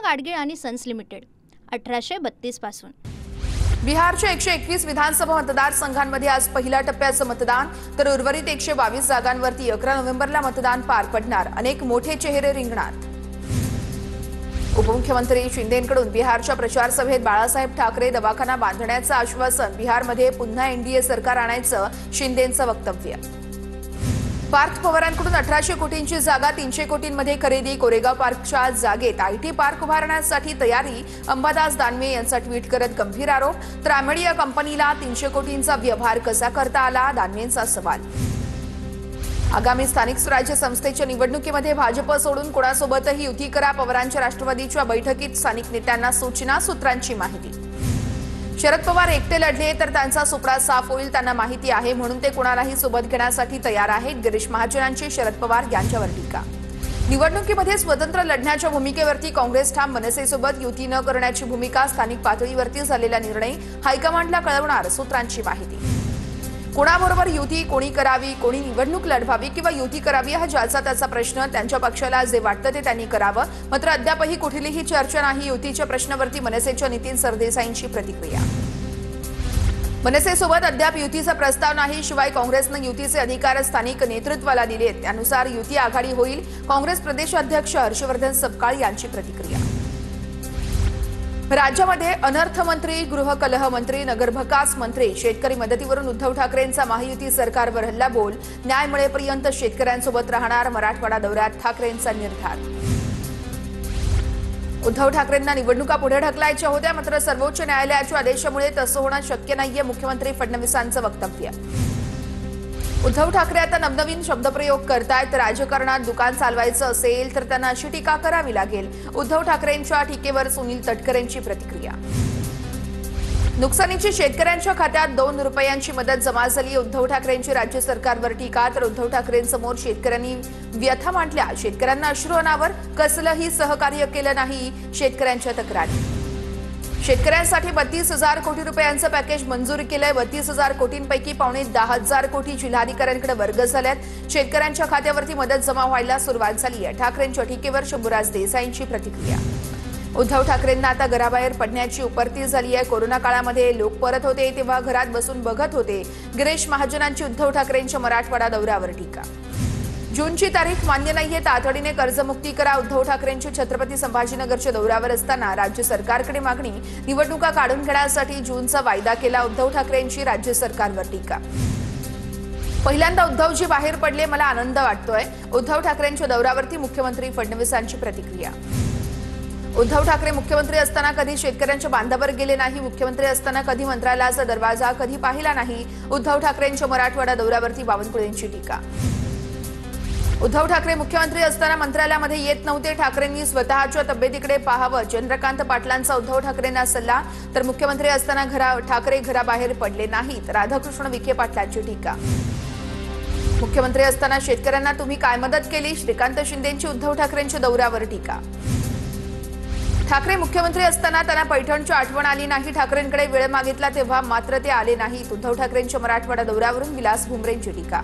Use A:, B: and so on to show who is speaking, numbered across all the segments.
A: गाडगीळ आणि sons limited 1832 पासून।
B: बिहारच्या 121 विधानसभा मतदारसंघांमध्ये आज पहिल्या टप्प्याचं मतदान, तर उर्वरित 122 जागांवरती 11 नोव्हेंबरला मतदान पार पडणार। अनेक मोठे चेहरे रिंगणात। उपमुख्यमंत्री शिंदेंकडून बिहारच्या प्रचार सभेत बाळासाहेब ठाकरे दवाखाना बांधण्याचं आश्वासन, बिहारमध्ये पुन्हा एनडीए सरकार आणायचं शिंदेंचं वक्तव्य। पार्थ पवारांकडून 1800 कोटींची जागा 300 कोटींमध्ये खरेदी, कोरेगाव पार्कच्या जागेत आयटी पार्क उभारण्यासाठी तयारी, अंबादास दानवे यांचा ट्विट करत गंभीर आरोप। तर आमेडिया कंपनीला 300 कोटींचा व्यवहार कसा करता आला, दानवेंचा सवाल। आगामी स्थानिक स्वराज्य संस्थेच्या निवडणुकीमध्ये भाजप सोडून कोणासोबतही युती करा, पवारांच्या राष्ट्रवादीच्या बैठकीत स्थानिक नेत्यांना सूचना, सूत्रांची माहिती। शरद पवार एकटे लढले तर त्यांचा सुपडा साफ होईल, त्यांना माहिती आहे म्हणून ते कोणालाही सोबत घेण्यासाठी तयार आहेत। गिरीश महाजनांची शरद पवार यांच्यावर टीका। निवडणुकीमध्ये स्वतंत्र लढण्याच्या भूमिकेवरती काँग्रेस ठाम, मनसेसोबत युती न करण्याची भूमिका, स्थानिक पातळीवरती झालेला निर्णय हायकमांडला कळवणार, सूत्रांची माहिती। कोणाबरोबर युती कोणी करावी, कोणी निवडणूक लढवावी किंवा युती करावी हा ज्याचा त्याचा प्रश्न, त्यांच्या पक्षाला जे वाटतं ते त्यांनी करावं, मात्र अद्यापही कुठलीही चर्चा नाही। युतीच्या प्रश्नावरती मनसेच्या नितीन सरदेसाईंची प्रतिक्रिया। मनसेसोबत अद्याप युतीचा प्रस्ताव नाही, शिवाय काँग्रेसनं युतीचे अधिकार स्थानिक नेतृत्वाला दिलेत, त्यानुसार युती आघाडी होईल, काँग्रेस प्रदेशाध्यक्ष हर्षवर्धन सपकाळ यांची प्रतिक्रिया। राज्यामध्ये अनर्थ मंत्री, गृहकलह मंत्री, नगरभकास मंत्री, शेतकरी मदतीवरून उद्धव ठाकरेंचा महायुती सरकारवर हल्लाबोल, न्याय मिळेपर्यंत शेतकऱ्यांसोबत राहणार, मराठवाडा दौऱ्यात ठाकरेंचा निर्धार। उद्धव ठाकरेंना निवडणुका पुढे ढकलायच्या होत्या, मात्र सर्वोच्च न्यायालयाच्या आदेशामुळे तसं होणं शक्य नाहीये, मुख्यमंत्री फडणवीसांचं वक्तव्य। उद्धव ठाकरे आता नवनवीन शब्दप्रयोग करतायत, राजकारणात दुकान चालवायचं असेल तर त्यांना अशी टीका करावी लागेल, उद्धव ठाकरेंच्या टीकेवर सुनील तटकरेंची प्रतिक्रिया। नुकसानीची शेतकऱ्यांच्या खात्यात 2 रुपयांची मदत जमा झाली, उद्धव ठाकरेंची राज्य सरकारवर टीका, तर उद्धव ठाकरेंसमोर शेतकऱ्यांनी व्यथा मांडल्या, शेतकऱ्यांना अश्रू अनावर, कसलंही सहकार्य केलं नाही, शेतकऱ्यांच्या तक्रारी। शेतकऱ्यांसाठी 32,000 कोटी रुपयांचं पॅकेज मंजूर केलंय, 32,000 कोटींपैकी पावणे 10,000 कोटी जिल्हाधिकाऱ्यांकडे वर्ग झाल्यात, शेतकऱ्यांच्या खात्यावरती मदत जमा व्हायला सुरुवात झाली आहे। ठाकरेंच्या टीकेवर शंभूराज देसाईंची प्रतिक्रिया। उद्धव ठाकरेंना आता घराबाहेर पडण्याची उपरती झाली आहे, कोरोना काळामध्ये लोक परत होते तेव्हा घरात बसून बघत होते, गिरीश महाजनांची उद्धव ठाकरेंच्या मराठवाडा दौऱ्यावर टीका। जूनची तारीख मान्य नाहीये, तातडीने कर्जमुक्ती करा, उद्धव ठाकरेंची छत्रपती संभाजीनगरच्या दौऱ्यावर असताना राज्य सरकारकडे मागणी, निवडणुका काढून घेण्यासाठी जूनचा वायदा केला, उद्धव ठाकरेंची राज्य सरकारवर टीका। पहिल्यांदा उद्धवजी बाहेर पडले, मला आनंद वाटतोय, उद्धव ठाकरेंच्या दौऱ्यावरती मुख्यमंत्री फडणवीसांची प्रतिक्रिया। उद्धव ठाकरे मुख्यमंत्री असताना कधी शेतकऱ्यांच्या बांधावर गेले नाही, मुख्यमंत्री असताना कधी मंत्रालयाचा दरवाजा कधी पाहिला नाही, उद्धव ठाकरेंच्या मराठवाडा दौऱ्यावरती बावनकुळेंची टीका। उद्धव ठाकरे मुख्यमंत्री असताना मंत्रालयामध्ये येत नव्हते, ठाकरेंनी स्वतःच्या तब्येतीकडे पाहावं, चंद्रकांत पाटलांचा उद्धव ठाकरेंना सल्ला, तर मुख्यमंत्री असताना ठाकरे घराबाहेर पडले नाहीत, राधाकृष्ण विखे पाटलांची टीका। मुख्यमंत्री असताना शेतकऱ्यांना तुम्ही काय मदत केली, श्रीकांत शिंदेंची उद्धव ठाकरेंच्या दौऱ्यावर टीका। ठाकरे मुख्यमंत्री असताना त्यांना पैठणची आठवण आली नाही, ठाकरेंकडे वेळ मागितला तेव्हा मात्र ते आले नाहीत, उद्धव ठाकरेंच्या मराठवाडा दौऱ्यावरून विलास भुमरेंची टीका।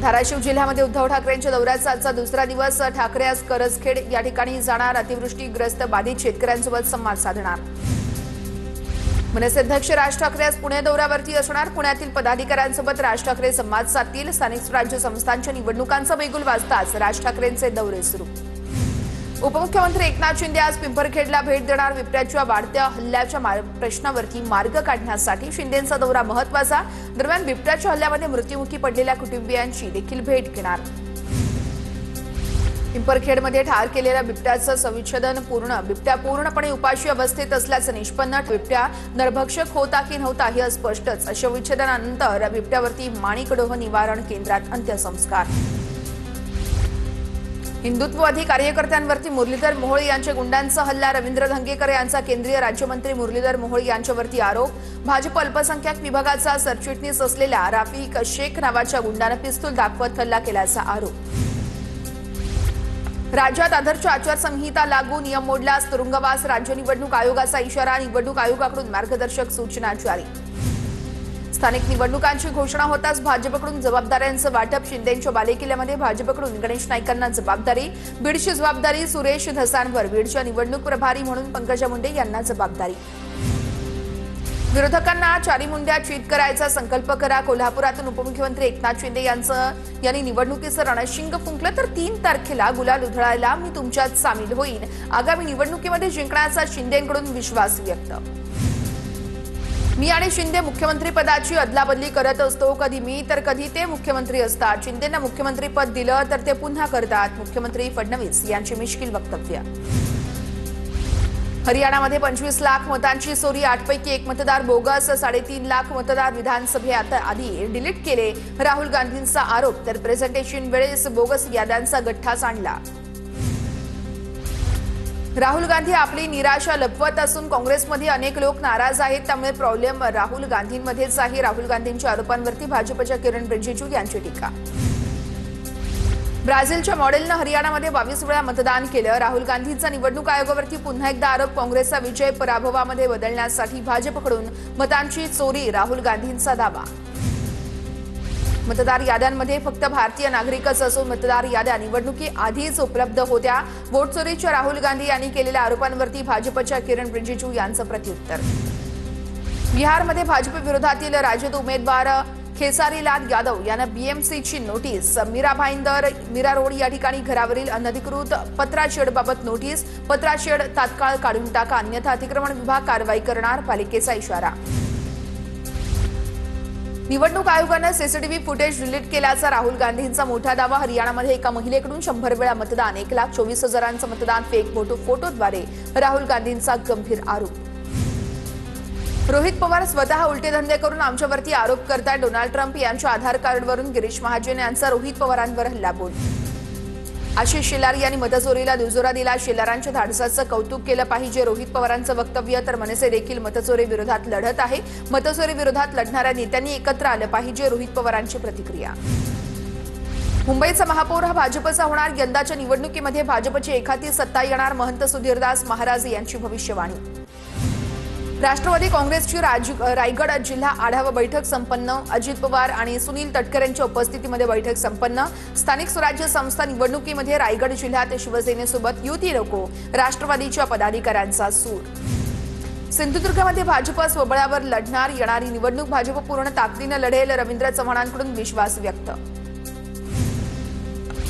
B: धाराशिव जिल्ह्यामध्ये उद्धव ठाकरेंच्या दौऱ्याचा आजचा दुसरा दिवस, ठाकरे आज करजखेड या ठिकाणी जाणार, अतिवृष्टीग्रस्त बाधित शेतकऱ्यांसोबत संवाद साधणार। मनसे अध्यक्ष राज ठाकरे आज पुणे दौऱ्यावरती असणार, पुण्यातील पदाधिकाऱ्यांसोबत राज ठाकरे संवाद साधतील, स्थानिक स्वराज्य संस्थांच्या निवडणुकांचा बिगुल वाजताच राज ठाकरेंचे दौरे सुरू। उपमुख्यमंत्री एकनाथ शिंदे आज पिंपरखेडला भेट देणार, बिबट्याच्या वाढत्या हल्ल्याच्या प्रश्नावरती मार्ग काढण्यासाठी शिंदेंचा दौरा महत्त्वाचा, दरम्यान बिबट्याच्या हल्ल्यामध्ये मृत्युमुखी पडलेल्या कुटुंबियांची देखील भेट घेणार। पिंपरखेडमध्ये ठार केलेल्या बिबट्याचं सविच्छेदन बिबट्या पूर्णपणे उपाशी अवस्थेत असल्याचं निष्पन्न, बिबट्या नरभक्षक होता की नव्हता हे स्पष्टच, शवविच्छेदनानंतर बिबट्यावरती माणिकडोह निवारण केंद्रात अंत्यसंस्कार। हिंदुत्ववादी कार्यकर्त्यांवरती मुरलीधर मोहोळ यांच्या गुंडांचा हल्ला, रवींद्र धंगेकर यांचा केंद्रीय राज्यमंत्री मुरलीधर मोहोळ यांच्यावरती आरोप, भाजप अल्पसंख्याक विभागाचा सरचिटणीस असलेल्या राफिक शेख नावाच्या गुंडाने पिस्तूल दाखवत हल्ला केल्याचा आरोप। राज्यात आदर्श आचारसंहिता लागू, नियम मोडल्यास तुरुंगवास, राज्य निवडणूक आयोगाचा इशारा, निवडणूक आयोगाकडून मार्गदर्शक सूचना जारी। स्थानिक निवडणुकांची घोषणा होताच भाजपकडून जबाबदाऱ्यांचं वाटप. शिंदेंच्या बालेकिल्ल्यामध्ये भाजपकडून गणेश नाईकांना जबाबदारी. बीडची जबाबदारी सुरेश धसांवर. बीडच्या निवडणूक प्रभारी म्हणून पंकजा मुंडे यांना जबाबदारी. विरोधकांना चारी मुंड्या चीट करायचा संकल्प करा. कोल्हापुरातून उपमुख्यमंत्री एकनाथ शिंदे यांनी निवडणुकीचं रणशिंग फुंकलं तर 3 तारखेला गुलाल उधळायला मी तुमच्यात सामील होईन. आगामी निवडणुकीमध्ये जिंकण्याचा शिंदेंकडून विश्वास व्यक्त. मी आणि शिंदे मुख्यमंत्री पदाची अदलाबदली करत असतो. कधी मी तर कधी ते मुख्यमंत्री असतात. शिंदेंना मुख्यमंत्री पद दिलं तर ते पुन्हा करतात. मुख्यमंत्री फडणवीस यांची मिश्किल वक्तव्य. हरियाणामध्ये 25 लाख मतांची चोरी. 8 पैकी 1 मतदार बोगस. 3.5 लाख मतदार विधानसभेत आधी डिलीट केले. राहुल गांधींचा आरोप. तर प्रेझेंटेशन वेळेस बोगस याद्यांचा गठ्ठा सांडला. राहुल गांधी आपली निराशा लपवत असून काँग्रेसमध्ये अनेक लोक नाराज आहेत. त्यामुळे प्रॉब्लेम राहुल गांधींमध्येच आहे. राहुल गांधींच्या आरोपांवरती भाजपच्या किरण रिजिजू यांची टीका. ब्राझीलच्या मॉडेलनं हरियाणामध्ये 22 वेळा मतदान केलं. राहुल गांधींचा निवडणूक आयोगावरती पुन्हा एकदा आरोप. काँग्रेसचा विजय पराभवामध्ये बदलण्यासाठी भाजपकडून मतांची चोरी. राहुल गांधींचा दावा. मतदार याद्यांमध्ये फक्त भारतीय नागरिकच असून मतदार याद्या निवडणुकीआधीच उपलब्ध होत्या. वोट चोरीच्या राहुल गांधी यांनी केलेल्या आरोपांवरती भाजपच्या किरण रिजिजू यांचं प्रत्युत्तर. बिहारमध्ये भाजप विरोधातील राजद उमेदवार खेसारीलाल यादव यांना बीएमसीची नोटीस. मीरा भाईंदर मीरा रोड या ठिकाणी घरावरील अनधिकृत पत्राशेडबाबत नोटीस. पत्राशेड तात्काळ काढून टाका अन्यथा अतिक्रमण विभाग कारवाई करणार. पालिकेचा इशारा. निवडणूक आयोगानं सीसीटीव्ही फुटेज डिलीट केल्याचा राहुल गांधींचा मोठा दावा. हरियाणामध्ये एका महिलेकडून 100 वेळा मतदान. 1,24,000 मतदान फेक फोटोद्वारे. राहुल गांधींचा गंभीर आरोप. रोहित पवार स्वतः उलटे धंदे करून आमच्यावरती आरोप करतात. डोनाल्ड ट्रम्प यांच्या आधार कार्डवरून गिरीश महाजन यांचा रोहित पवारांवर हल्लाबोल. आशिष शेलार यांनी मतचोरीला दुजोरा दिला. शेलारांच्या धाडसाचं कौतुक केलं पाहिजे. रोहित पवारांचं वक्तव्य. तर मनसे देखील मतचोरी विरोधात लढत आहे. मतचोरी विरोधात लढणाऱ्या नेत्यांनी एकत्र आलं पाहिजे. रोहित पवारांची प्रतिक्रिया. मुंबईचा महापौर हा भाजपचा होणार. यंदाच्या निवडणुकीमध्ये भाजपची एखादी सत्ता येणार. महंत सुधीरदास महाराज यांची भविष्यवाणी. राष्ट्रवादी काँग्रेसची रायगड जिल्हा आढावा बैठक संपन्न. अजित पवार आणि सुनील तटकरेंच्या उपस्थितीमध्ये बैठक संपन्न. स्थानिक स्वराज्य संस्था निवडणुकीमध्ये रायगड जिल्ह्यात शिवसेनेसोबत युती नको. राष्ट्रवादीच्या पदाधिकाऱ्यांचा सूर. सिंधुदुर्गमध्ये भाजप स्वबळावर लढणार. येणारी निवडणूक भाजप पूर्ण ताकदीनं लढेल. रवींद्र चव्हाणांकडून विश्वास व्यक्त.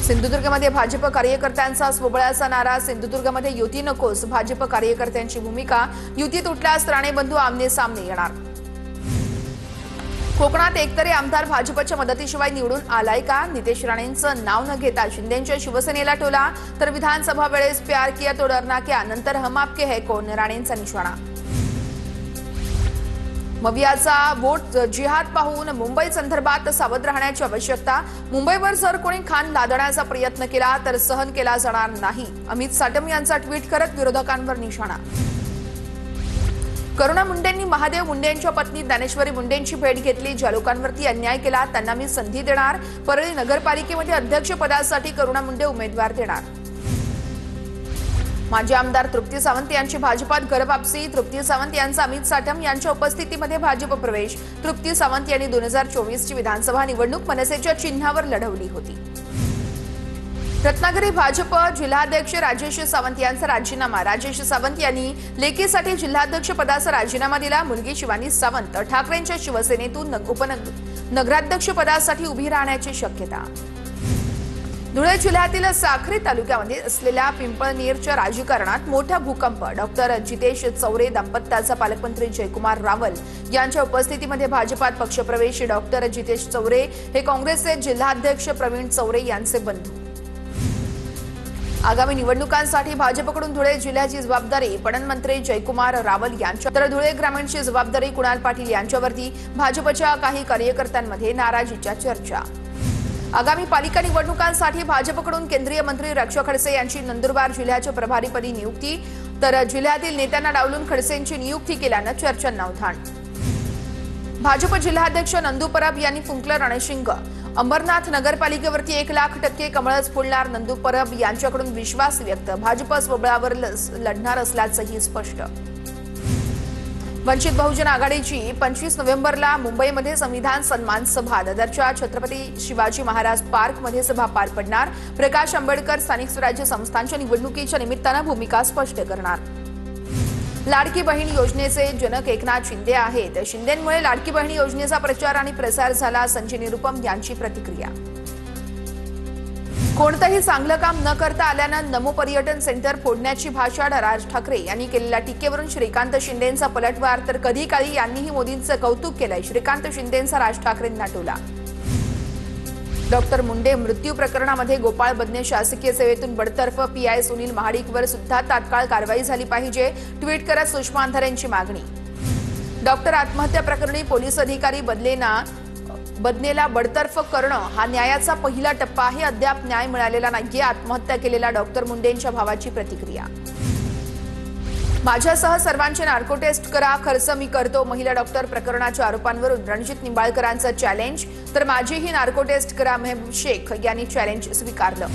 B: सिंधुदुर्गमध्ये भाजप कार्यकर्त्यांचा स्वबळाचा नारा. सिंधुदुर्गमध्ये युती नकोस. भाजप कार्यकर्त्यांची भूमिका. युती तुटल्यास राणे बंधू आमने सामने येणार. कोकणात एकतरी आमदार भाजपच्या मदतीशिवाय निवडून आलाय का? नितेश राणेंचं नाव न घेता शिंदेंच्या शिवसेनेला टोला. तर विधानसभा वेळेस प्यार किया तो डरना क्या. नंतर हम आपके है कौन. राणेंचा निशाणा. मवियाचा वोट जिहाद पाहून मुंबई संदर्भात सावध राहण्याची आवश्यकता. मुंबईवर जर कोणी खान लादण्याचा प्रयत्न केला तर सहन केला जाणार नाही. अमित साटम यांचा ट्विट करत विरोधकांवर निशाणा. करुणा मुंडेंनी महादेव मुंडेंच्या पत्नी ज्ञानेश्वरी मुंडेंची भेट घेतली. ज्या लोकांवरती अन्याय केला त्यांना मी संधी देणार. परळी नगरपालिकेमध्ये अध्यक्षपदासाठी करुणा मुंडे उमेदवार देणार. माजी आमदार तृप्ती सावंत यांची भाजपात घरवापसी. तृप्ती सावंत यांचा अमित साटम यांच्या उपस्थितीमध्ये भाजप प्रवेश. तृप्ती सावंत यांनी 2024ची विधानसभा निवडणूक मनसेच्या चिन्हावर लढवली होती. रत्नागिरी भाजप जिल्हाध्यक्ष राजेश सावंत यांचा राजीनामा. राजेश सावंत यांनी लेकीसाठी जिल्हाध्यक्ष पदाचा राजीनामा दिला. मुलगी शिवानी सावंत ठाकरेंच्या शिवसेनेतून नगराध्यक्ष पदासाठी उभी राहण्याची शक्यता. धुळे जिल्ह्यातील साक्री तालुक्यामध्ये असलेल्या पिंपळनेरच्या राजकारणात मोठा भूकंप. डॉक्टर जितेश चौरे दाम्पत्याचा पालकमंत्री जयकुमार रावल यांच्या उपस्थितीमध्ये भाजपात पक्षप्रवेश. डॉक्टर जितेश चौरे हे काँग्रेसचे जिल्हाध्यक्ष प्रवीण चौरे यांचे बंधू. आगामी निवडणुकांसाठी भाजपकडून धुळे जिल्ह्याची जबाबदारी पणन मंत्री जयकुमार रावल यांच्या. तर धुळे ग्रामीणची जबाबदारी कुणाल पाटील यांच्यावरती. भाजपच्या काही कार्यकर्त्यांमध्ये नाराजीच्या चर्चा. आगामी पालिका निवडणुकांसाठी भाजपकडून केंद्रीय मंत्री रक्षा खडसे यांची नंदुरबार जिल्ह्याच्या प्रभारीपदी नियुक्ती. तर जिल्ह्यातील नेत्यांना डावलून खडसेंची नियुक्ती केल्यानं चर्चांना उधाण. भाजप जिल्हाध्यक्ष नंदू परब यांनी फुंकलं रणशिंग. अंबरनाथ नगरपालिकेवरती 1,00,000% कमळच फुलणार. नंदू परब यांच्याकडून विश्वास व्यक्त. भाजप स्वबळावर लढणार असल्याचंही स्पष्ट. वंचित बहुजन आघाडीची 25 नोव्हेंबरला मुंबईमध्ये संविधान सन्मान सभा दादरच्या छत्रपती शिवाजी महाराज पार्कमध्ये सभा पार पडणार। प्रकाश आंबेडकर स्थानिक स्वराज्य संस्थांच्या निवडणुकीच्या निमित्तानं भूमिका स्पष्ट करणार। लाडकी बहीण योजनेचे जनक एकनाथ शिंदे आहेत। शिंदेंमुळे लाडकी बहीण योजनेचा प्रचार आणि प्रसार झाला, संजय निरुपम यांची प्रतिक्रिया। कोणतंही चांगलं काम न करता आल्यानं नमो पर्यटन सेंटर फोडण्याची भाषा राज ठाकरे यांनी केलेल्या टीकेवरून श्रीकांत शिंदेंचा पलटवार, तर कधी काळी यांनीही मोदींचं कौतुक केलंय। श्रीकांत शिंदेंचा राज ठाकरेंना टोला। डॉक्टर मुंडे मृत्यू प्रकरणामध्ये गोपाळ बदने शासकीय सेवेतून बडतर्फ, पीआय सुनील महाडिकवर सुद्धा तात्काळ कारवाई झाली पाहिजे, ट्विट करत सुषमा अंधारेंची मागणी। डॉक्टर आत्महत्या प्रकरणी पोलीस अधिकारी बदनेला बडतर्फ करणं हा न्यायाचा पहिला टप्पा आहे, अद्याप न्याय मिळालेला नाहीये, आत्महत्या केलेल्या डॉक्टर मुंडेंच्या भावाची प्रतिक्रिया। माझ्यासह सर्वांचे नार्को टेस्ट करा, खर्च मी करतो। महिला डॉक्टर प्रकरणाच्या आरोपांवरून रणजित निंबाळकरांचं चॅलेंज, तर माझीही नार्को टेस्ट करा, मेहबूब शेख यांनी चॅलेंज स्वीकारलं।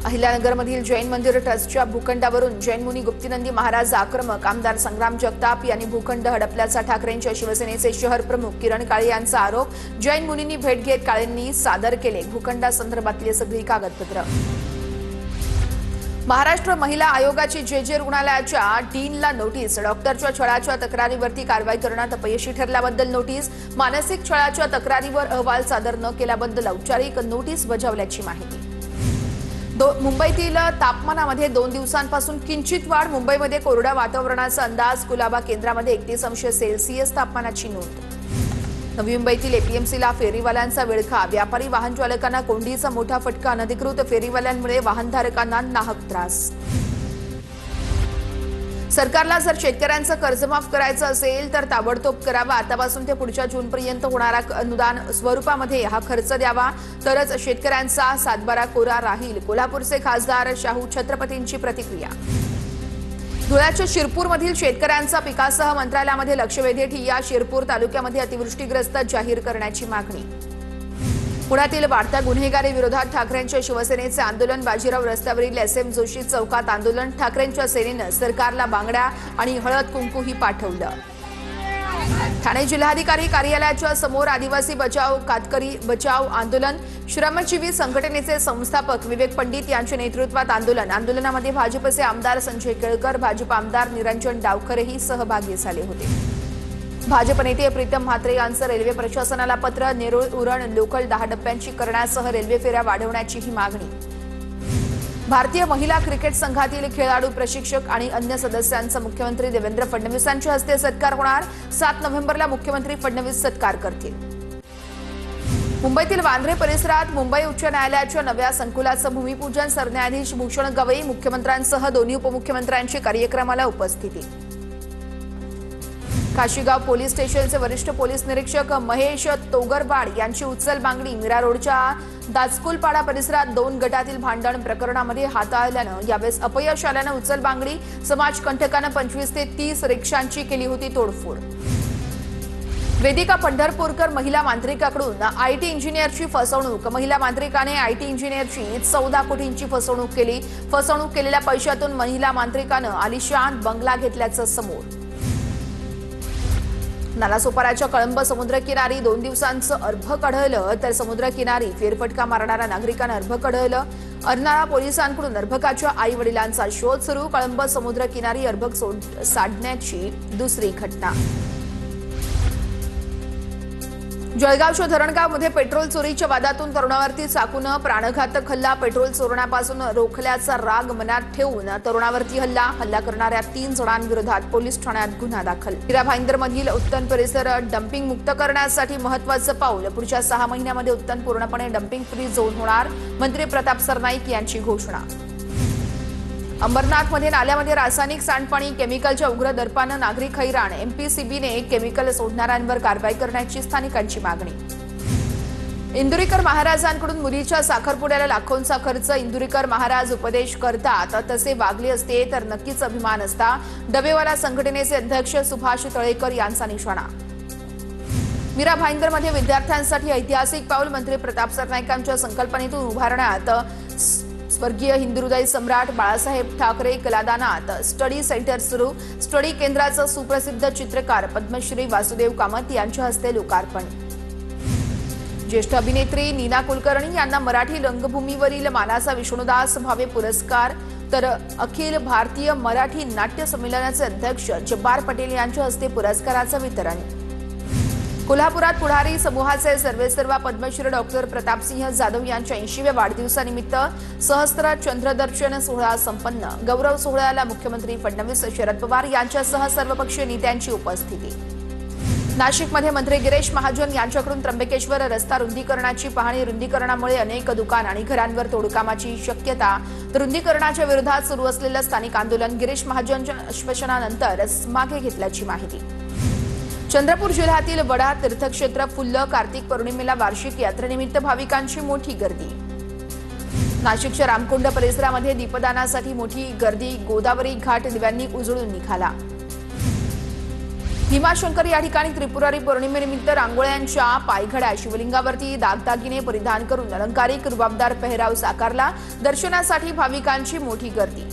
B: अहिल्यानगरमधील जैन मंदिर ट्रस्टच्या भूखंडावरून जैन मुनी गुप्तीनंदी महाराज आक्रमक, आमदार संग्राम जगताप यांनी भूखंड हडपल्याचा ठाकरेंच्या शिवसेनेचे शहर प्रमुख किरण काळे यांचा आरोप। जैन मुनींनी भेट घेत काळेंनी सादर केले भूखंडासंदर्भातली सगळी कागदपत्र। महाराष्ट्र महिला आयोगाची जे रुग्णालयाच्या डीनला नोटीस, डॉक्टरच्या छळाच्या तक्रारीवरती कारवाई करण्यात अपयशी ठरल्याबद्दल नोटीस, मानसिक छळाच्या तक्रारीवर अहवाल सादर न केल्याबद्दल औपचारिक नोटीस बजावल्याची माहिती। मुंबईतील तापमानामध्ये 2 दिवसांपासून किंचित वाढ, मुंबईमध्ये कोरड्या वातावरणाचा अंदाज, कुलाबा केंद्रामध्ये 31°C तापमानाची नोंद। नवी मुंबईतील एपीएमसीला फेरीवाल्यांचा विळखा, व्यापारी वाहन चालकांना कोंडीचा मोठा फटका, अनधिकृत फेरीवाल्यांमुळे वाहनधारकांना नाहक त्रास। सरकारला जर शेतकऱ्यांचं कर्जमाफ करायचं असेल तर ताबडतोब करावा, आतापासून ते पुढच्या जूनपर्यंत होणारा अनुदान स्वरूपामध्ये हा खर्च द्यावा, तरच शेतकऱ्यांचा सातबारा कोरा राहील। कोल्हापूरचे खासदार शाहू छत्रपतींची प्रतिक्रिया। धुळ्याच्या शिरपूरमधील शेतकऱ्यांचा पिकासह मंत्रालयामध्ये लक्षवेधी ठिय्या, शिरपूर तालुक्यामध्ये अतिवृष्टीग्रस्त जाहीर करण्याची मागणी। पुण्यातील वाढत्या गुन्हेगारी विरोधात ठाकरेंच्या शिवसेनेचे आंदोलन, बाजीराव रस्त्यावरील SM जोशी चौकात आंदोलन, ठाकरेंच्या सेनेनं सरकारला बांगड्या आणि हळद कुंकूही पाठवलं। ठाणे जिल्हाधिकारी कार्यालयाच्या समोर आदिवासी बचाव कातकरी बचाव आंदोलन, श्रमजीवी संघटनेचे संस्थापक विवेक पंडित यांच्या नेतृत्वात आंदोलन। आंदोलनामध्ये भाजपचे आमदार संजय केळकर, भाजप आमदार निरंजन डावखरेही सहभागी झाले होते। भाजप नेते प्रीतम म्हात्रे यांचं रेल्वे प्रशासनाला पत्र, नेरूळ उरण लोकल 10 डब्यांची करण्यासह रेल्वे फेऱ्या वाढवण्याचीही मागणी। भारतीय महिला क्रिकेट संघातील खेळाडू, प्रशिक्षक आणि अन्य सदस्यांचा मुख्यमंत्री देवेंद्र फडणवीसांच्या हस्ते सत्कार होणार। 7 नोव्हेंबरला मुख्यमंत्री फडणवीस सत्कार करतील। मुंबईतील वांद्रे परिसरात मुंबई उच्च न्यायालयाच्या नव्या संकुलाचं भूमिपूजन, सरन्यायाधीश भूषण गवई मुख्यमंत्र्यांसह दोन्ही उपमुख्यमंत्र्यांची कार्यक्रमाला उपस्थिती। काशीगाव पोलीस स्टेशनचे वरिष्ठ पोलीस निरीक्षक महेश तोगरवाड यांची उचल मागणी। मीरा रोडच्या दासकुलपाडा परिसरात 2 गटातील भांडण प्रकरणामध्ये हाताळल्यानं यावेळेस अपयश आल्यानं उचल मागणी। समाजकंटकानं 25 ते 30 रिक्षांची केली होती तोडफोड। वेदिका पंढरपूरकर महिला मांत्रिकाकडून IT इंजिनियरची फसवणूक, महिला मांत्रिकाने IT इंजिनियरची 14 कोटींची फसवणूक केली। फसवणूक केलेल्या पैशातून महिला मांत्रिकानं आलिशान बंगला घेतल्याचं समोर। नालासोपाराच्या कळंब समुद्रकिनारी 2 दिवसांचं अर्भक आढळलं, तर समुद्रकिनारी फेरफटका मारणाऱ्या नागरिकांना अर्भक आढळलं। अर्नाळा पोलिसांकडून अर्भकाच्या आई वडिलांचा शोध सुरू, कळंब समुद्रकिनारी अर्भक साडण्याची दुसरी घटना। जळगावच्या धरणगावमध्ये पेट्रोल चोरीच्या वादातून तरुणावरती चाकूनं प्राणघातक हल्ला, पेट्रोल चोरण्यापासून रोखल्याचा राग मनात ठेवून तरुणावरती हल्ला करणाऱ्या 3 जणांविरोधात पोलीस ठाण्यात गुन्हा दाखल। मीरा भाईंदरमधील उत्तन परिसर डम्पिंग मुक्त करण्यासाठी महत्त्वाचं पाऊल, पुढच्या 6 महिन्यामध्ये उत्तन पूर्णपणे डम्पिंग फ्री झोन होणार, मंत्री प्रताप सरनाईक यांची घोषणा। अंबरनाथमध्ये नाल्यामध्ये रासायनिक सांडपाणी, केमिकलच्या उग्र दर्पानं नागरिक हैराण, MPCBने केमिकल सोडणाऱ्यांवर कारवाई करण्याची स्थानिकांची मागणी। इंदुरीकर महाराजांकडून मुलीच्या साखरपुड्याला लाखोंचा खर्च, इंदुरीकर महाराज उपदेश करतात तसे वागले असते तर नक्कीच अभिमान असता, डबेवाला संघटनेचे अध्यक्ष सुभाष तळेकर यांचा निशाणा। मीरा भाईंदरमध्ये विद्यार्थ्यांसाठी ऐतिहासिक पाऊल, मंत्री प्रताप सरनाईकांच्या संकल्पनेतून उभारण्यात स्वर्गीय हिंदुहृदय सम्राट बाळासाहेब ठाकरे कलादानात स्टडी सेंटर सुरू. स्टडी केंद्राचा सुप्रसिद्ध चित्रकार पद्मश्री वासुदेव कामत यांच्या हस्ते लोकार्पण. ज्येष्ठ अभिनेत्री नीना कुलकर्णी यांना मराठी रंगभूमीवरील मानाचा विष्णुदास भावे पुरस्कार, तर अखिल भारतीय मराठी नाट्य संमेलनाचे अध्यक्ष जब्बार पटेल यांच्या हस्ते पुरस्काराचं वितरण. कोल्हापुरात पुढारी समूहाचे सर्वेसर्वा पद्मश्री डॉक्टर प्रतापसिंह जाधव यांच्या 80व्या वाढदिवसानिमित्त सहस्त्र चंद्रदर्शन सोहळा संपन्न. गौरव सोहळ्याला मुख्यमंत्री फडणवीस, शरद पवार यांच्यासह सर्वपक्षीय नेत्यांची उपस्थिती. नाशिकमध्ये मंत्री गिरीश महाजन यांच्याकडून त्र्यंबकेश्वर रस्ता रुंदीकरणाची पाहणी. रुंदीकरणामुळे अनेक दुकान आणि घरांवर तोडकामाची शक्यता. रुंदीकरणाच्या विरोधात सुरू असलेलं स्थानिक आंदोलन गिरीश महाजनच्या आश्वासनानंतर मागे घेतल्याची माहिती. चंद्रपूर जिल्ह्यातील वडा तीर्थक्षेत्र फुललं. कार्तिक पौर्णिमेला वार्षिक यात्रेनिमित्त भाविकांची मोठी गर्दी. नाशिकच्या रामकुंड परिसरामध्ये दीपदानासाठी मोठी गर्दी. गोदावरी घाट दिव्यांनी उजळून निघाला. भीमाशंकर या ठिकाणी त्रिपुरारी पौर्णिमेनिमित्त रांगोळ्यांच्या पायघड्या. शिवलिंगावरती दागदागिने परिधान करून अलंकारिक रुबाबदार पेहराव साकारला. दर्शनासाठी भाविकांची मोठी गर्दी.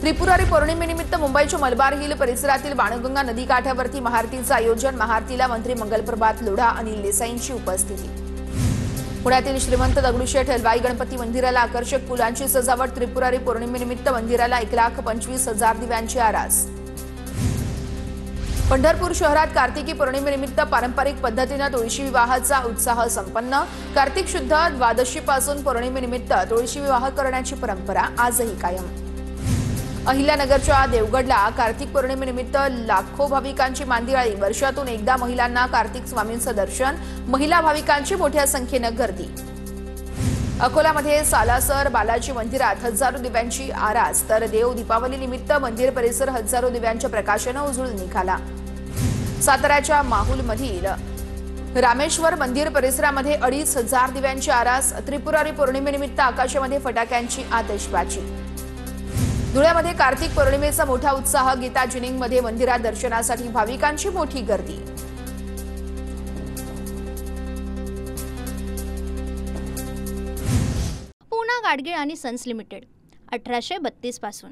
B: त्रिपुरारी पौर्णिमेनिमित्त मुंबईच्या मलबार हिल परिसरातील बाणगंगा नदीकाठावरती महाआरतीचं आयोजन. महाआरतीला मंत्री मंगलप्रभात लोढा, अनिल देसाईंची उपस्थिती. पुण्यातील श्रीमंत दगडूशेठ हलवाई गणपती मंदिराला आकर्षक फुलांची सजावट. त्रिपुरारी पौर्णिमेनिमित्त मंदिराला 1,25,000 दिव्यांची आरास. पंढरपूर शहरात कार्तिकी पौर्णिमेनिमित्त पारंपरिक पद्धतीने तुळशी विवाहाचा उत्साह संपन्न. कार्तिक शुद्ध द्वादशीपासून पौर्णिमेनिमित्त तुळशी विवाह करण्याची परंपरा आजही कायम. अहिल्यानगरच्या देवगडला कार्तिक पौर्णिमेनिमित्त लाखो भाविकांची मांदियाळी. वर्षातून एकदा महिलांना कार्तिक स्वामींचं दर्शन. महिला भाविकांची मोठ्या संख्येनं गर्दी. अकोलामध्ये सालासर बालाजी मंदिरात हजारो दिव्यांची आरास. तर देव दीपावलीनिमित्त मंदिर परिसर हजारो दिव्यांच्या प्रकाशानं उजळून निघाला. साताऱ्याच्या माहुलमधील रामेश्वर मंदिर परिसरामध्ये 2,500 दिव्यांची आरास. त्रिपुरारी पौर्णिमेनिमित्त आकाशामध्ये फटाक्यांची आतिषबाजी. धुळ्यामध्ये कार्तिक पौर्णिमेचा मोठा उत्साह. गीता जिनिंगमध्ये मंदिरात दर्शनासाठी भाविकांची मोठी गर्दी.
A: पूना गाडगीळ आणि सन्स लिमिटेड 1832 पासून